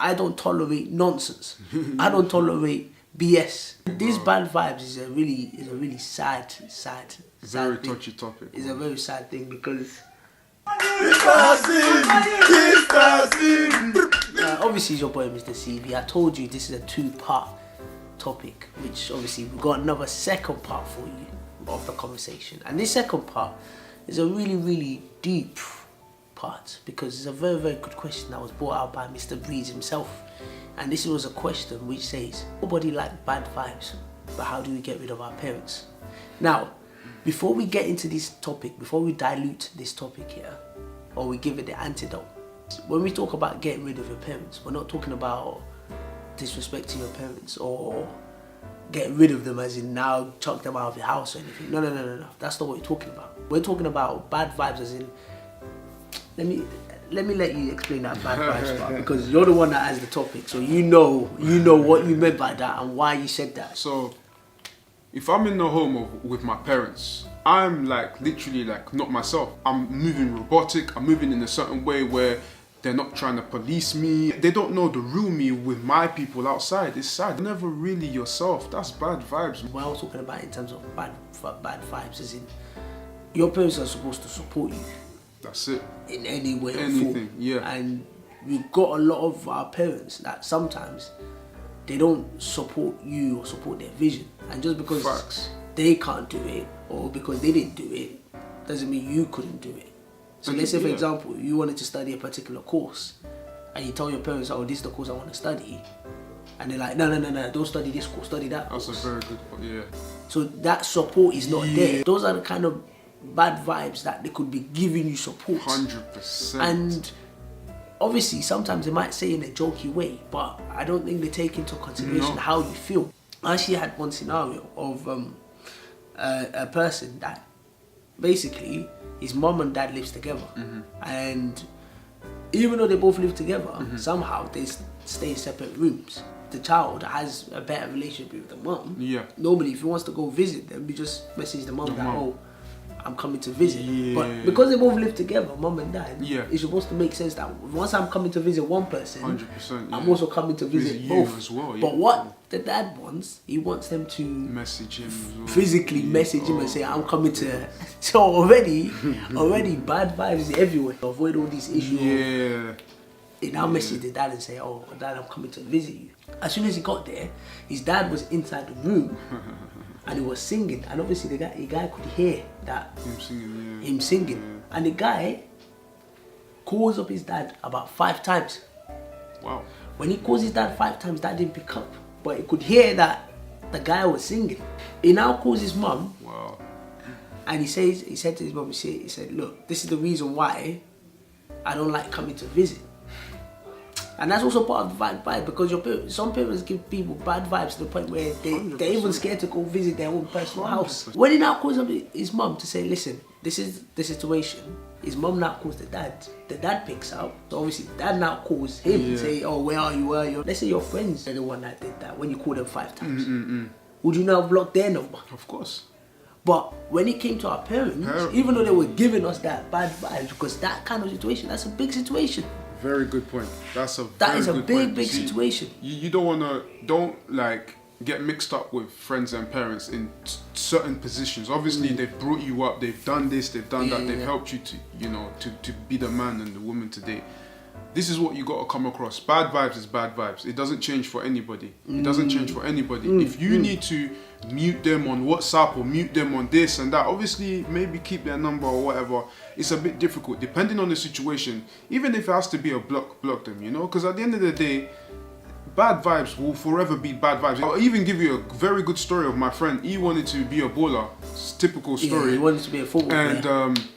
I don't tolerate nonsense. I don't tolerate BS. This bad vibes is a really sad Very thing. touchy topic. It's a very sad thing because obviously it's your boy Mr. CV. I told you this is a 2-part topic, which obviously we've got another second part for you of the conversation. And this second part is a really deep part because it's a very good question that was brought out by Mr. Breeze himself. And this was a question which says, nobody likes bad vibes, but how do we get rid of our parents? Now, before we get into this topic, before we dilute this topic here, or we give it the antidote, when we talk about getting rid of your parents, we're not talking about disrespecting your parents or getting rid of them as in now chuck them out of your house or anything. No. That's not what we're talking about. We're talking about bad vibes as in, let me let you explain that bad vibes part because you're the one that has the topic, so you know what you meant by that and why you said that. So, if I'm in the home with my parents, I'm like literally like not myself. I'm moving robotic. I'm moving in a certain way where they're not trying to police me. They don't know the real me with my people outside. It's sad. You're never really yourself. That's bad vibes. What I was talking about in terms of bad vibes is in your parents are supposed to support you. That's it. In any way or Anything, form. yeah. And we've got a lot of our parents that sometimes they don't support you or support their vision. And just because Facts. they can't do it or because they didn't do it, doesn't mean you couldn't do it. So let's say, for example, you wanted to study a particular course and you tell your parents, oh, this is the course I want to study. And they're like, no, don't study this course, study that course. That's a very good point, yeah. So that support is not there. Those are the kind of bad vibes that they could be giving you support. 100%. And obviously, sometimes they might say in a jokey way, but I don't think they take into consideration how you feel. I actually had one scenario of a person that basically his mom and dad lives together, and even though they both live together, somehow they stay in separate rooms. The child has a better relationship with the mom. Yeah. Normally, if he wants to go visit them, you just message the mom that, oh, I'm coming to visit. Yeah. But because they both live together, mom and dad, Yeah. it's supposed to make sense that once I'm coming to visit one person, 100%, I'm yeah. also coming to visit you both as well, yeah. But what the dad wants, he wants them to message him as well. physically message him and say, I'm coming to. So already bad vibes everywhere. Avoid all these issues. Yeah. He now messaged the dad and say, oh, dad, I'm coming to visit you. As soon as he got there, his dad was inside the room and he was singing. And obviously the guy could hear that him singing. Yeah. And the guy calls up his dad about 5 times. Wow. When he calls his dad 5 times, dad didn't pick up. But he could hear that the guy was singing. He now calls his mum. Wow. And he said to his mum, he said, look, this is the reason why I don't like coming to visit. And that's also part of the bad vibe because some parents give people bad vibes to the point where they're even scared to go visit their own personal house. When he now calls up his mum to say, listen, this is the situation, his mum now calls the dad picks up. So obviously the dad now calls him and say, oh, where are you? Let's say your friends are the one that did that when you call them 5 times. Would you now block their number? Of course. But when it came to our parents, even though they were giving us that bad vibes, because that kind of situation, that's a big situation. Very good point. That is a big situation. You don't like get mixed up with friends and parents in certain positions. Obviously, they've brought you up, they've done this, they've done that, they've helped you to be the man and the woman today. This is what you got to come across. Bad vibes is bad vibes. It doesn't change for anybody. It doesn't change for anybody. If you need to mute them on WhatsApp or mute them on this and that, obviously maybe keep their number or whatever. It's a bit difficult depending on the situation. Even if it has to be a block them, because at the end of the day, bad vibes will forever be bad vibes. I'll even give you a very good story of my friend. He wanted to be a baller. It's a typical story. Yeah, he wanted to be a football player. And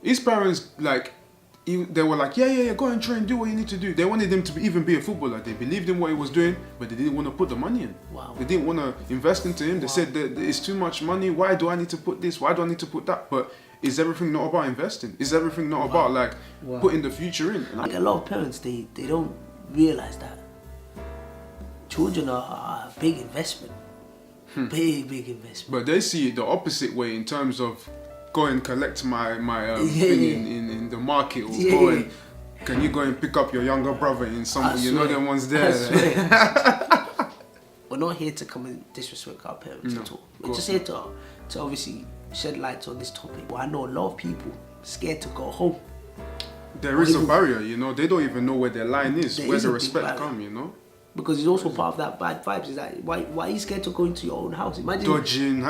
his parents, they were like, yeah, go and train, do what you need to do. They wanted him to even be a footballer. They believed in what he was doing, but they didn't want to put the money in. Wow. They didn't want to invest into him. They said that it's too much money. Why do I need to put this? Why do I need to put that? But is everything not about investing? Is everything not about putting the future in? Like a lot of parents, they don't realize that children are a big investment. Big investment. But they see it the opposite way in terms of go and collect my thing in the market or go and Can you go and pick up your younger brother in some? You know them ones there. We're not here to come and disrespect our parents at all. We're just here to obviously shed light on this topic. But I know a lot of people scared to go home. There is a barrier, you know. They don't even know where their line is, where the respect come, you know. Because it's also part of that bad vibes. Is that why are you scared to go into your own house? Imagine dodging.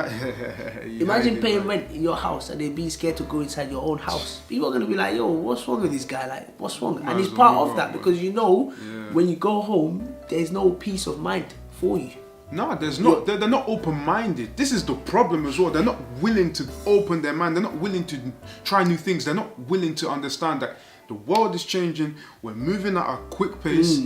Imagine paying rent in your house and then being scared to go inside your own house. People are gonna be like, yo, what's wrong with this guy? Like, what's wrong? And it's part of that because you know when you go home, there's no peace of mind for you. No, there's not. They're not open-minded. This is the problem as well. They're not willing to open their mind. They're not willing to try new things. They're not willing to understand that the world is changing. We're moving at a quick pace.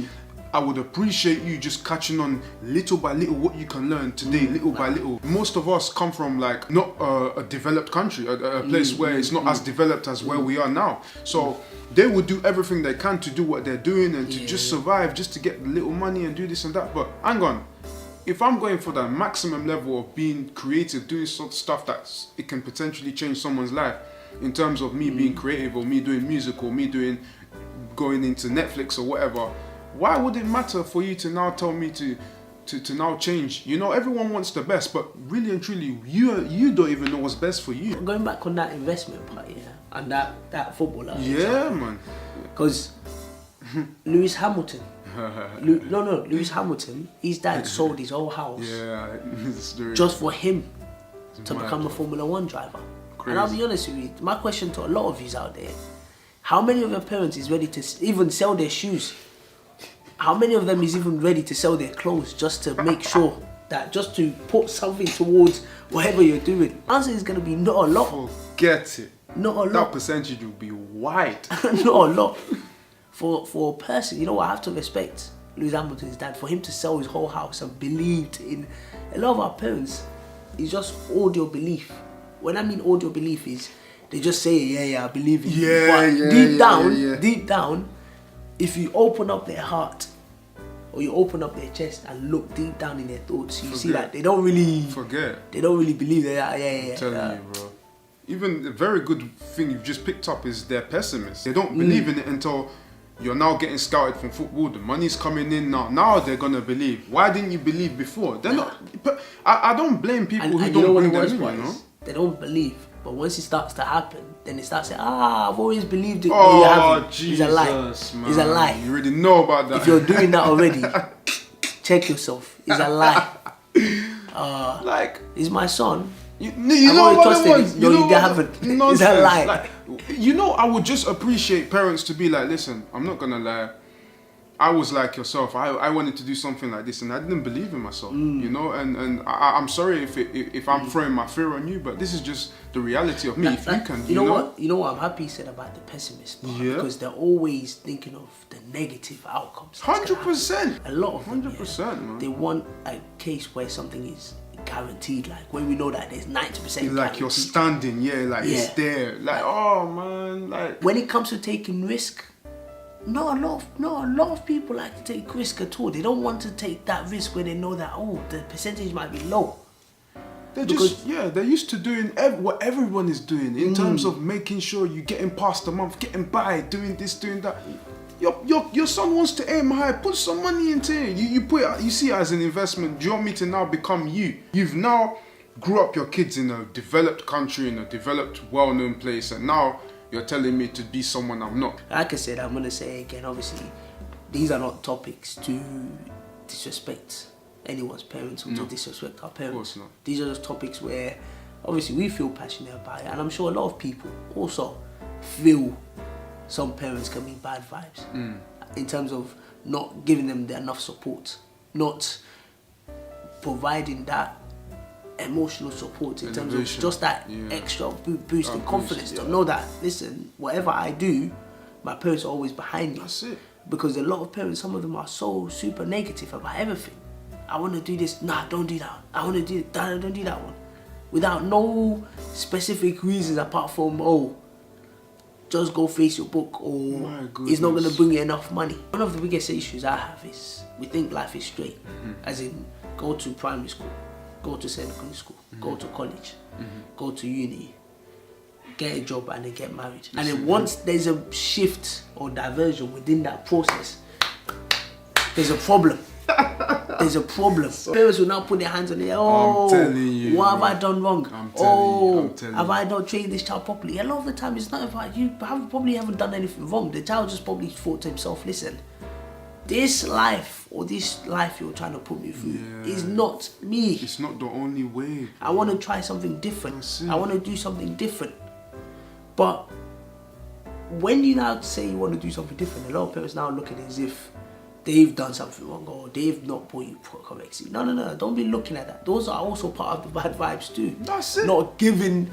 I would appreciate you just catching on little by little what you can learn today, little by little. Most of us come from like not a developed country, a place where it's not as developed as where we are now. So they would do everything they can to do what they're doing and to just survive, just to get a little money and do this and that. But hang on. If I'm going for the maximum level of being creative, doing sort of stuff that it can potentially change someone's life, in terms of me being creative or me doing music or me going into Netflix or whatever, why would it matter for you to now tell me to now change? You know, everyone wants the best, but really and truly, you don't even know what's best for you. Going back on that investment part, and that footballer. Yeah, man. Because Lewis Hamilton. Lewis Hamilton, his dad sold his whole house just for him to become a Formula 1 driver. Crazy. And I'll be honest with you, my question to a lot of you out there, how many of your parents is ready to even sell their shoes? How many of them is even ready to sell their clothes just to make sure that, just to put something towards whatever you're doing? Answer is going to be not a lot. Forget it. Not a lot. That percentage will be wide. Not a lot. For a person, you know what, I have to respect Lewis Hamilton's dad for him to sell his whole house and believed in. A lot of our parents, it's just audio belief. When I mean audio belief is, they just say, I believe in you. But deep down, if you open up their heart or you open up their chest and look deep down in their thoughts, you see that they don't really They don't really believe that. I'm telling you, bro. Even the very good thing you've just picked up is they're pessimists. They don't believe in it until you're now getting scouted from football. The money's coming in now. Now they're gonna believe. Why didn't you believe before? They're not. I don't blame people who don't bring them in. You know, they don't believe. But once it starts to happen, then they start saying, I've always believed it. Oh, Jesus, it's a lie. Man. It's a lie. You already know about that. If you're doing that already, check yourself. It's a lie. Like, he's my son. You know what it was? No, you haven't. It's a lie. Like, you know, I would just appreciate parents to be like, listen, I'm not gonna lie. I was like yourself. I wanted to do something like this, and I didn't believe in myself. You know, and I'm sorry if I'm throwing my fear on you, but this is just the reality of me. If you can, you know what? I'm happy you said about the pessimist part, because they're always thinking of the negative outcomes. 100%. A lot of them, 100%, man. They want a case where something is guaranteed, like when we know that there's 90% like you're standing, it's there, like, oh man, like when it comes to taking risk, not a lot of people like to take risk at all. They don't want to take that risk where they know that the percentage might be low. They're they're used to doing what everyone is doing in terms of making sure you're getting past the month, getting by, doing this, doing that. Your son wants to aim high. Put some money into it. You see it as an investment. Do you want me to now become you? You've now grew up your kids in a developed country, in a developed, well-known place, and now you're telling me to be someone I'm not. Like I said, I'm gonna say again. Obviously, these are not topics to disrespect anyone's parents or to disrespect our parents. Of course not. These are just topics where, obviously, we feel passionate about it, and I'm sure a lot of people also feel some parents can be bad vibes in terms of not giving them enough support, not providing that emotional support in terms of just that extra boost in confidence to know that, listen, whatever I do, my parents are always behind me. That's it. Because a lot of parents, some of them are so super negative about everything. I want to do this, nah, don't do that. I want to do that, don't do that one. Without no specific reasons apart from, just go face your book, or it's not going to bring you enough money. One of the biggest issues I have is we think life is straight. As in, go to primary school, go to secondary school, go to college, go to uni, get a job, and then get married. And then once there's a shift or diversion within that process, there's a problem. There's a problem. Parents will now put their hands on it. Oh, I'm telling you, what have I done wrong? I'm telling you. Have I not trained this child properly? A lot of the time, it's not about you. Probably haven't done anything wrong. The child just probably thought to himself, listen, this life or this life you're trying to put me through is not me. It's not the only way. I want to try something different. I want to do something different. But when you now say you want to do something different, a lot of parents now look at it as if they've done something wrong or they've not brought you correctly. No. Don't be looking at that. Those are also part of the bad vibes too. That's it. Not giving,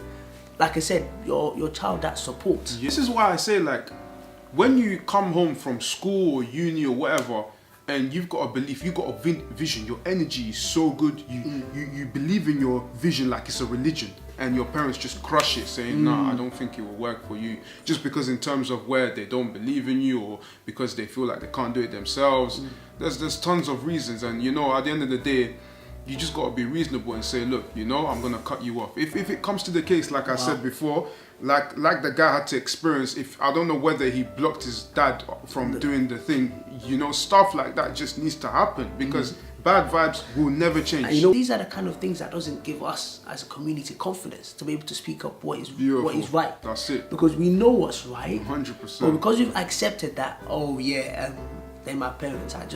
like I said, your child that support. This is why I say, like, when you come home from school or uni or whatever, and you've got a belief, you've got a vision, your energy is so good, you believe in your vision like it's a religion, and your parents just crush it, saying, nah, I don't think it will work for you, just because in terms of where they don't believe in you, or because they feel like they can't do it themselves. There's tons of reasons, and you know, at the end of the day, you just got to be reasonable and say, look, you know, I'm going to cut you off. If it comes to the case, like I said before, like the guy had to experience, if I don't know whether he blocked his dad from doing the thing, you know, stuff like that just needs to happen, because bad vibes will never change. And you know, these are the kind of things that doesn't give us as a community confidence to be able to speak up what is right. That's it. Because we know what's right. 100%. But because we've accepted that, they're my parents, I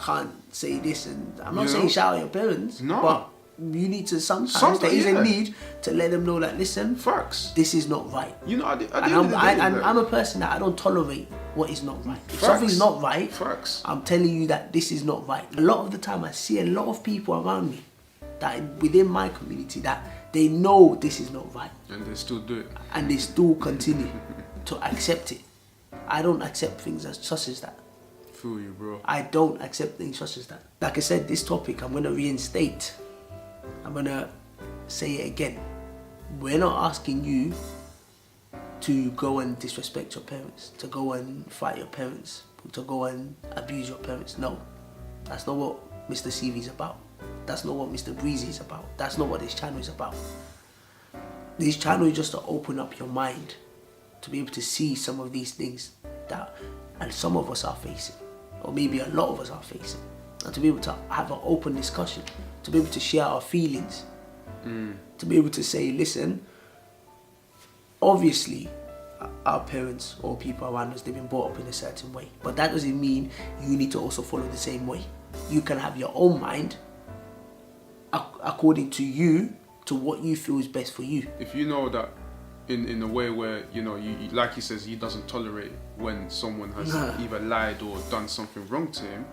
can't say this, and I'm not saying shout at your parents, but you need to sometimes there is a need to let them know that, listen, facts, this is not right. You know, I'm a person that I don't tolerate what is not right. If something's not right, I'm telling you that this is not right. A lot of the time I see a lot of people around me that within my community that they know this is not right, and they still do it, and they still continue to accept it. I don't accept things such as that. Feel you, bro. I don't accept things such as that. Like I said, this topic I'm going to reinstate. I'm going to say it again. We're not asking you to go and disrespect your parents, to go and fight your parents, to go and abuse your parents. No, that's not what Mr. CV is about. That's not what Mr. Breezy is about. That's not what this channel is about. This channel is just to open up your mind, to be able to see some of these things that, and some of us are facing, or maybe a lot of us are facing, and to be able to have an open discussion, to be able to share our feelings, to be able to say, listen, obviously our parents or people around us, they've been brought up in a certain way, but that doesn't mean you need to also follow the same way. You can have your own mind according to you, to what you feel is best for you. If you know that in a way where, you know, you like he says, he doesn't tolerate when someone has either lied or done something wrong to him,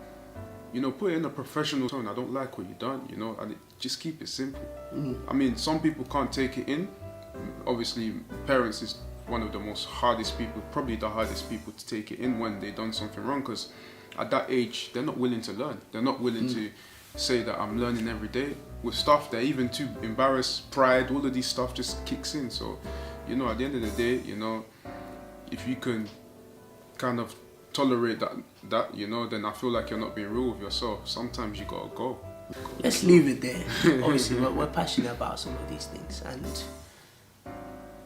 you know, put it in a professional tone. I don't like what you done, you know, and just keep it simple. I mean, some people can't take it in. Obviously, parents is one of the most hardest people, probably the hardest people to take it in when they've done something wrong, because at that age, they're not willing to learn. They're not willing to say that I'm learning every day. With stuff, they're even too embarrassed, pride, all of these stuff just kicks in. So, you know, at the end of the day, you know, if you can kind of tolerate that, you know, then I feel like you're not being real with yourself. Sometimes you gotta go. Let's leave it there. Obviously, we're passionate about some of these things, and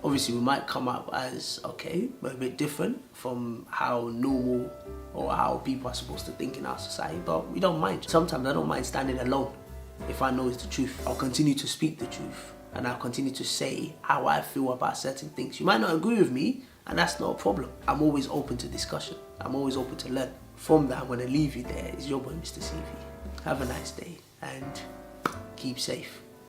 obviously we might come up as, okay, we're a bit different from how normal or how people are supposed to think in our society, but we don't mind. Sometimes I don't mind standing alone if I know it's the truth. I'll continue to speak the truth, and I'll continue to say how I feel about certain things. You might not agree with me, and that's not a problem. I'm always open to discussion. I'm always open to learn. From that, I'm going to leave you there. It's your boy, Mr. CV. Have a nice day, and keep safe.